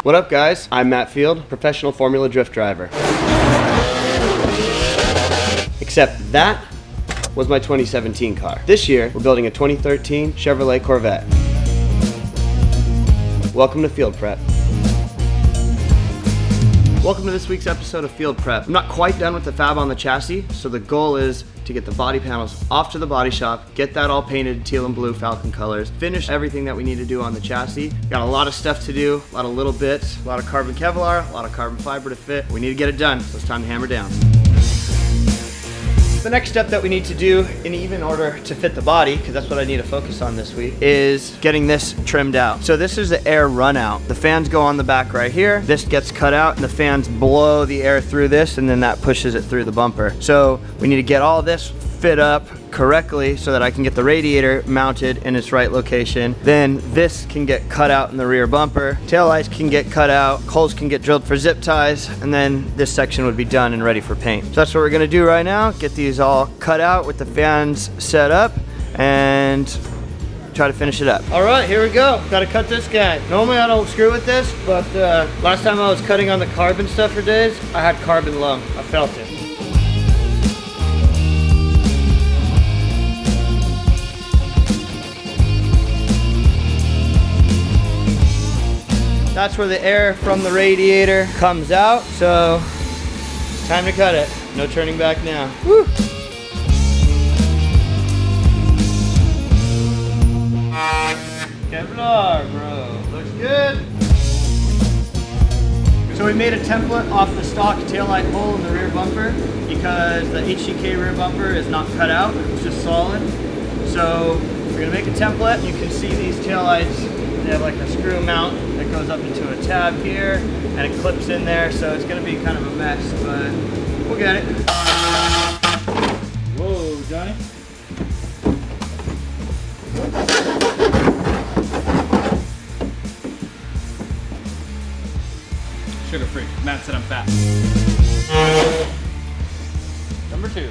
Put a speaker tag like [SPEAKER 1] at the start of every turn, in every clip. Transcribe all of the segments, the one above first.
[SPEAKER 1] What up guys? I'm Matt Field, professional Formula Drift driver. Except that was my 2017 car. This year, we're building a 2013 Chevrolet Corvette. Welcome to Field Prep. Welcome to this week's episode of Field Prep. I'm not quite done with the fab on the chassis, so the goal is to get the body panels off to the body shop, get that all painted teal and blue Falken colors, finish everything that we need to do on the chassis. Got a lot of stuff to do, a lot of little bits, a lot of carbon Kevlar, a lot of carbon fiber to fit. We need to get it done, so it's time to hammer down. The next step that we need to do in even order to fit the body, because that's what I need to focus on this week, is getting this trimmed out. So this is the air run out. The fans go on the back right here. This gets cut out and the fans blow the air through this and then that pushes it through the bumper. So we need to get all this fit up correctly so that I can get the radiator mounted in its right location. Then this can get cut out in the rear bumper. Tail lights can get cut out. Holes can get drilled for zip ties. And then this section would be done and ready for paint. So that's what we're gonna do right now. Get these all cut out with the fans set up and try to finish it up. All right, here we go. Gotta cut this guy. Normally I don't screw with this, but last time I was cutting on the carbon stuff for days, I had carbon lung. I felt it. That's where the air from the radiator comes out, so time to cut it. No turning back now. Woo! Kevlar, bro. Looks good. So we made a template off the stock taillight hole in the rear bumper because the HDK rear bumper is not cut out, it's just solid. So we're gonna make a template. You can see these taillights. They have like a screw mount that goes up into a tab here and it clips in there, so it's gonna be kind of a mess, but we'll get it.
[SPEAKER 2] Whoa, Johnny. Sugar free. Matt said I'm fat. Number 2.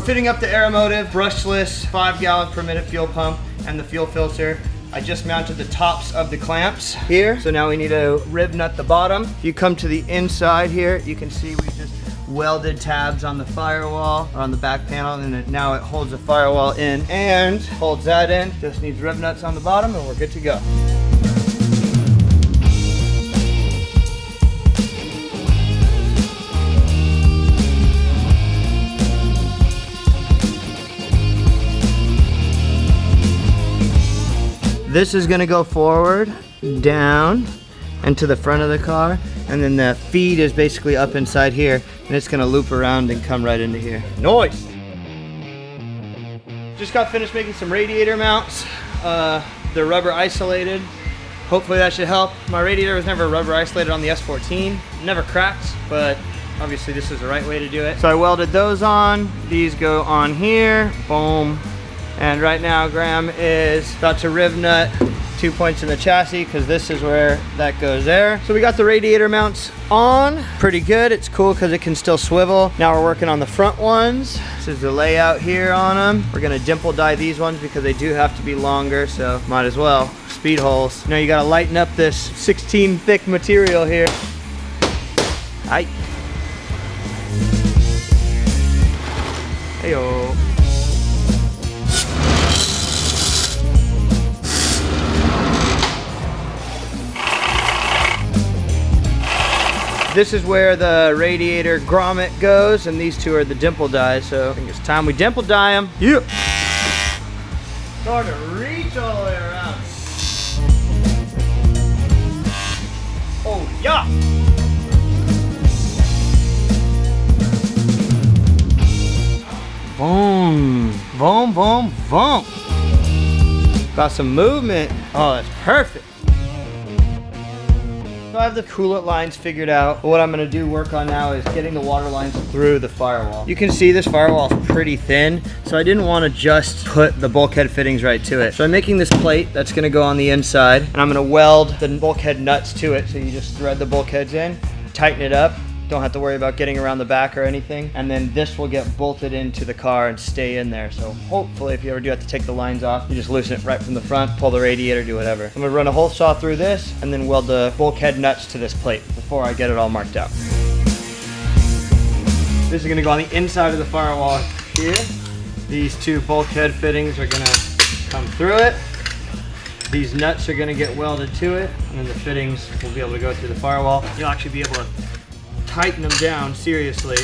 [SPEAKER 1] Fitting up the Automotive brushless 5-gallon per minute fuel pump and the fuel filter. I just mounted the tops of the clamps here. So now we need to rib nut the bottom. If you come to the inside here, you can see we just welded tabs on the firewall or on the back panel, and now it holds the firewall in and holds that in. Just needs rib nuts on the bottom and we're good to go. This is gonna go forward, down, and to the front of the car, and then the feed is basically up inside here, and it's gonna loop around and come right into here. Nice! Just got finished making some radiator mounts. They're rubber isolated. Hopefully that should help. My radiator was never rubber isolated on the S14. Never cracked, but obviously this is the right way to do it. So I welded those on. These go on here, boom. And right now Graham is about to rib nut 2 points in the chassis because this is where that goes there. So we got the radiator mounts on, pretty good. It's cool because it can still swivel. Now we're working on the front ones. This is the layout here on them. We're gonna dimple dye these ones because they do have to be longer, so might as well. Speed holes. Now you gotta lighten up this 16 thick material here. Aight. Heyo. This is where the radiator grommet goes, and these two are the dimple dyes, so I think it's time we dimple dye them. Yeah. Start to reach all the way around. Oh, yeah. Boom, boom, boom, boom. Got some movement. Oh, that's perfect. So I have the coolant lines figured out. What I'm gonna work on now is getting the water lines through the firewall. You can see this firewall is pretty thin, so I didn't wanna just put the bulkhead fittings right to it. So I'm making this plate that's gonna go on the inside, and I'm gonna weld the bulkhead nuts to it. So you just thread the bulkheads in, tighten it up, Don't have to worry about getting around the back or anything. And then this will get bolted into the car and stay in there. So hopefully if you ever do have to take the lines off, you just loosen it right from the front, pull the radiator, do whatever. I'm gonna run a hole saw through this and then weld the bulkhead nuts to this plate before I get it all marked out. This is gonna go on the inside of the firewall here. These two bulkhead fittings are gonna come through it. These nuts are gonna get welded to it, and then the fittings will be able to go through the firewall. You'll actually be able to tighten them down seriously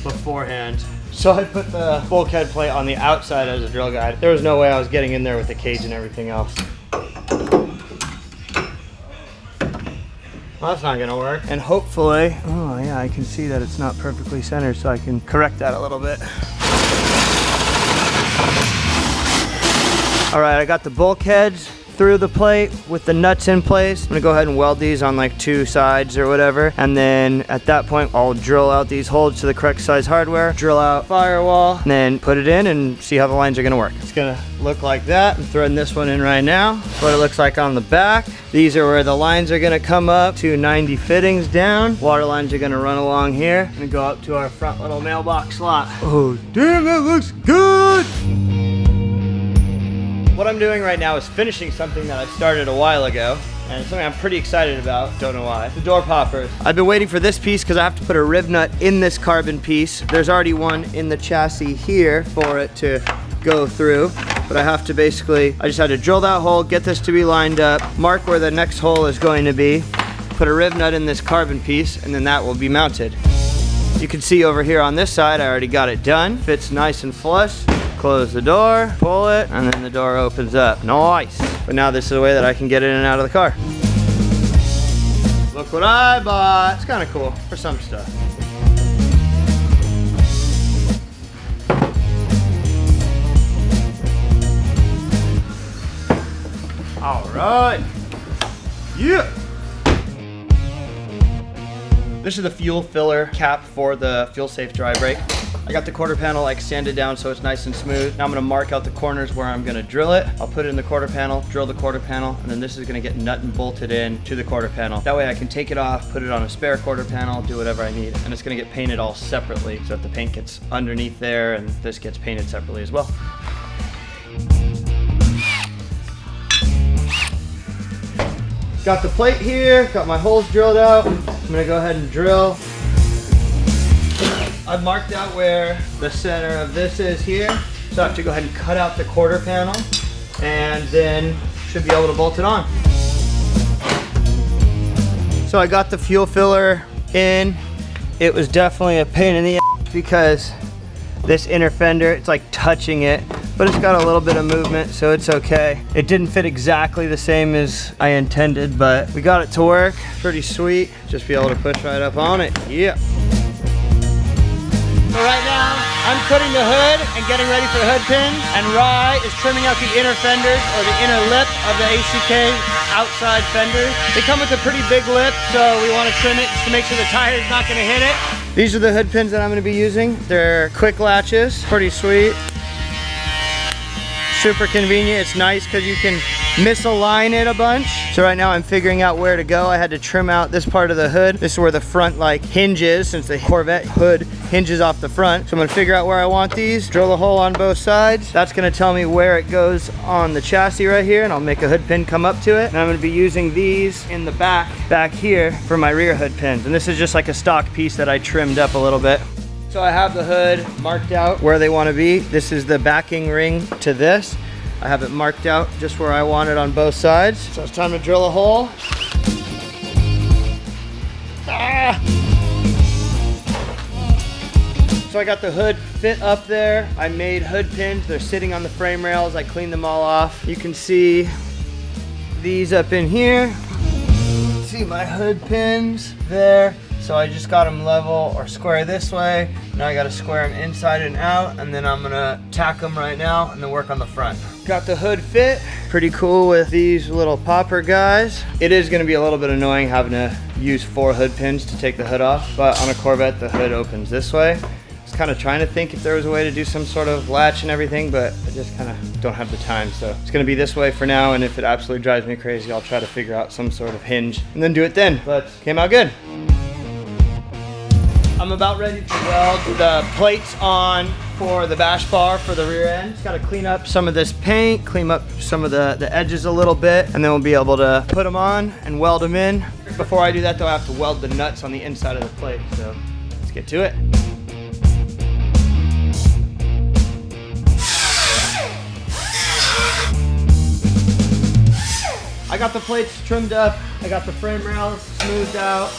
[SPEAKER 1] beforehand. So I put the bulkhead plate on the outside as a drill guide. There was no way I was getting in there with the cage and everything else. Well, that's not gonna work. And hopefully, oh yeah, I can see that it's not perfectly centered, so I can correct that a little bit. All right, I got the bulkheads through the plate with the nuts in place. I'm gonna go ahead and weld these on like 2 sides or whatever. And then at that point, I'll drill out these holes to the correct size hardware, drill out firewall, and then put it in and see how the lines are gonna work. It's gonna look like that. I'm throwing this one in right now. What it looks like on the back. These are where the lines are gonna come up to 90 fittings down. Water lines are gonna run along here and go up to our front little mailbox slot. Oh, damn, that looks good. What I'm doing right now is finishing something that I started a while ago, and it's something I'm pretty excited about, don't know why. The door poppers. I've been waiting for this piece because I have to put a rib nut in this carbon piece. There's already one in the chassis here for it to go through, but I have to basically, I just had to drill that hole, get this to be lined up, mark where the next hole is going to be, put a rib nut in this carbon piece, and then that will be mounted. You can see over here on this side, I already got it done. Fits nice and flush. Close the door, pull it, and then the door opens up. Nice. But now this is a way that I can get in and out of the car. Look what I bought. It's kind of cool for some stuff. All right. Yeah. This is the fuel filler cap for the fuel safe dry brake. I got the quarter panel like sanded down so it's nice and smooth. Now I'm gonna mark out the corners where I'm gonna drill it. I'll put it in the quarter panel, drill the quarter panel, and then this is gonna get nut and bolted in to the quarter panel. That way I can take it off, put it on a spare quarter panel, do whatever I need. And it's gonna get painted all separately so that the paint gets underneath there and this gets painted separately as well. Got the plate here, got my holes drilled out. I'm gonna go ahead and drill. I've marked out where the center of this is here. So I have to go ahead and cut out the quarter panel and then should be able to bolt it on. So I got the fuel filler in. It was definitely a pain in the ass because this inner fender, it's like touching it, but it's got a little bit of movement, so it's okay. It didn't fit exactly the same as I intended, but we got it to work. Pretty sweet. Just be able to push right up on it. Yeah. So right now, I'm cutting the hood and getting ready for the hood pins, and Rye is trimming out the inner fenders, or the inner lip of the ACK outside fenders. They come with a pretty big lip, so we want to trim it just to make sure the tire is not going to hit it. These are the hood pins that I'm going to be using. They're quick latches, pretty sweet. Super convenient. It's nice because you can misalign it a bunch. So right now I'm figuring out where to go. I had to trim out this part of the hood. This is where the front like hinges, since the Corvette hood hinges off the front. So I'm gonna figure out where I want these, drill a hole on both sides. That's gonna tell me where it goes on the chassis right here, and I'll make a hood pin come up to it. And I'm gonna be using these in the back here for my rear hood pins. And this is just like a stock piece that I trimmed up a little bit. So I have the hood marked out where they want to be. This is the backing ring to this. I have it marked out just where I want it on both sides. So it's time to drill a hole. Ah! So I got the hood fit up there. I made hood pins. They're sitting on the frame rails. I cleaned them all off. You can see these up in here. See my hood pins there. So I just got them level or square this way. Now I gotta square them inside and out, and then I'm gonna tack them right now and then work on the front. Got the hood fit. Pretty cool with these little popper guys. It is gonna be a little bit annoying having to use 4 hood pins to take the hood off, but on a Corvette, the hood opens this way. I was kind of trying to think if there was a way to do some sort of latch and everything, but I just kind of don't have the time. So it's gonna be this way for now, and if it absolutely drives me crazy, I'll try to figure out some sort of hinge and then do it then, but came out good. I'm about ready to weld the plates on for the bash bar for the rear end. Just gotta clean up some of this paint, clean up some of the edges a little bit, and then we'll be able to put them on and weld them in. Before I do that though, I have to weld the nuts on the inside of the plate, so let's get to it. I got the plates trimmed up, I got the frame rails smoothed out.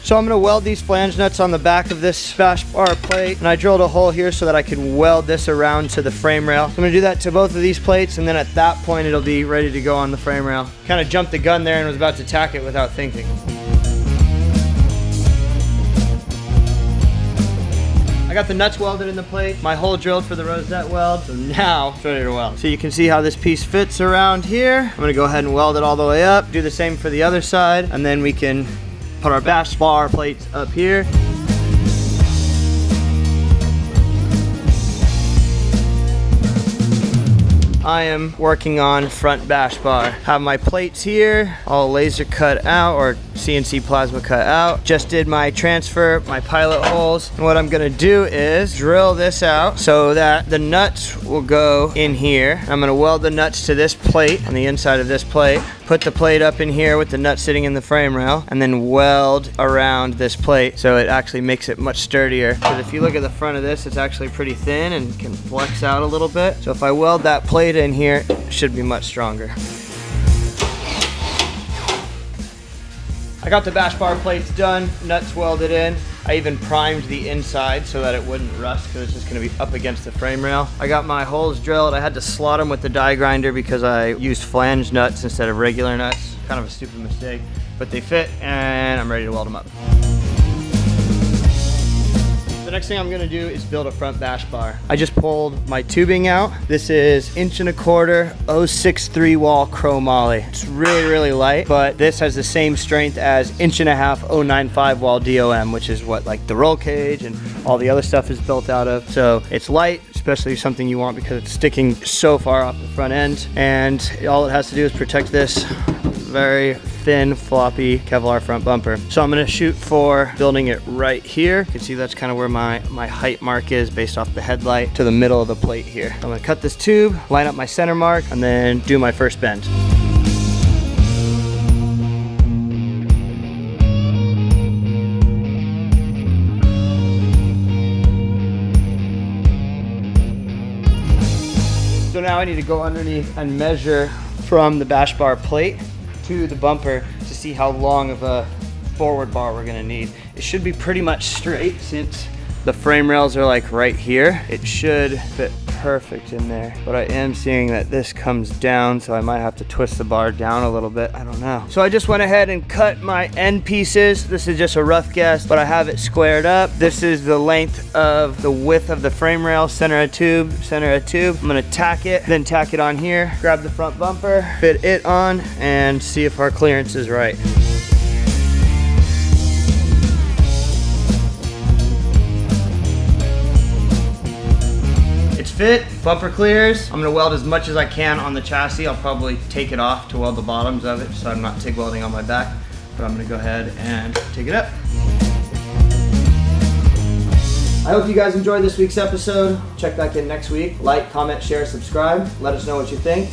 [SPEAKER 1] So I'm gonna weld these flange nuts on the back of this bash bar plate, and I drilled a hole here so that I could weld this around to the frame rail. I'm gonna do that to both of these plates, and then at that point it'll be ready to go on the frame rail. Kind of jumped the gun there and was about to tack it without thinking. I got the nuts welded in the plate, my hole drilled for the rosette weld, so now it's ready to weld. So you can see how this piece fits around here. I'm gonna go ahead and weld it all the way up, do the same for the other side, and then we can put our bash bar plates up here. I am working on front bash bar. Have my plates here, all laser cut out or CNC plasma cut out. Just did my transfer, my pilot holes. And what I'm gonna do is drill this out so that the nuts will go in here. I'm gonna weld the nuts to this plate on the inside of this plate. Put the plate up in here with the nut sitting in the frame rail, and then weld around this plate so it actually makes it much sturdier. Because if you look at the front of this, it's actually pretty thin and can flex out a little bit. So if I weld that plate in here, it should be much stronger. I got the bash bar plates done, nuts welded in. I even primed the inside so that it wouldn't rust because it's just gonna be up against the frame rail. I got my holes drilled. I had to slot them with the die grinder because I used flange nuts instead of regular nuts. Kind of a stupid mistake, but they fit and I'm ready to weld them up. The next thing I'm gonna do is build a front bash bar. I just pulled my tubing out. This is 1.25" 063 wall chromoly. It's really, really light, but this has the same strength as 1.5" 095 wall DOM, which is what like the roll cage and all the other stuff is built out of. So it's light, especially something you want because it's sticking so far off the front end. And all it has to do is protect this very thin, floppy Kevlar front bumper. So I'm gonna shoot for building it right here. You can see that's kind of where my height mark is based off the headlight to the middle of the plate here. I'm gonna cut this tube, line up my center mark, and then do my first bend. So now I need to go underneath and measure from the bash bar plate to the bumper to see how long of a forward bar we're gonna need. It should be pretty much straight since the frame rails are like right here. It should fit perfect in there, but I am seeing that this comes down, so I might have to twist the bar down a little bit. I don't know. So I just went ahead and cut my end pieces. This is just a rough guess, but I have it squared up. This is the length of the width of the frame rail, center of tube, center of tube. I'm gonna tack it, then tack it on here, grab the front bumper, fit it on, and see if our clearance is right. Fit, bumper clears. I'm gonna weld as much as I can on the chassis. I'll probably take it off to weld the bottoms of it so I'm not TIG welding on my back, but I'm gonna go ahead and take it up. I hope you guys enjoyed this week's episode. Check back in next week. Like, comment, share, subscribe. Let us know what you think.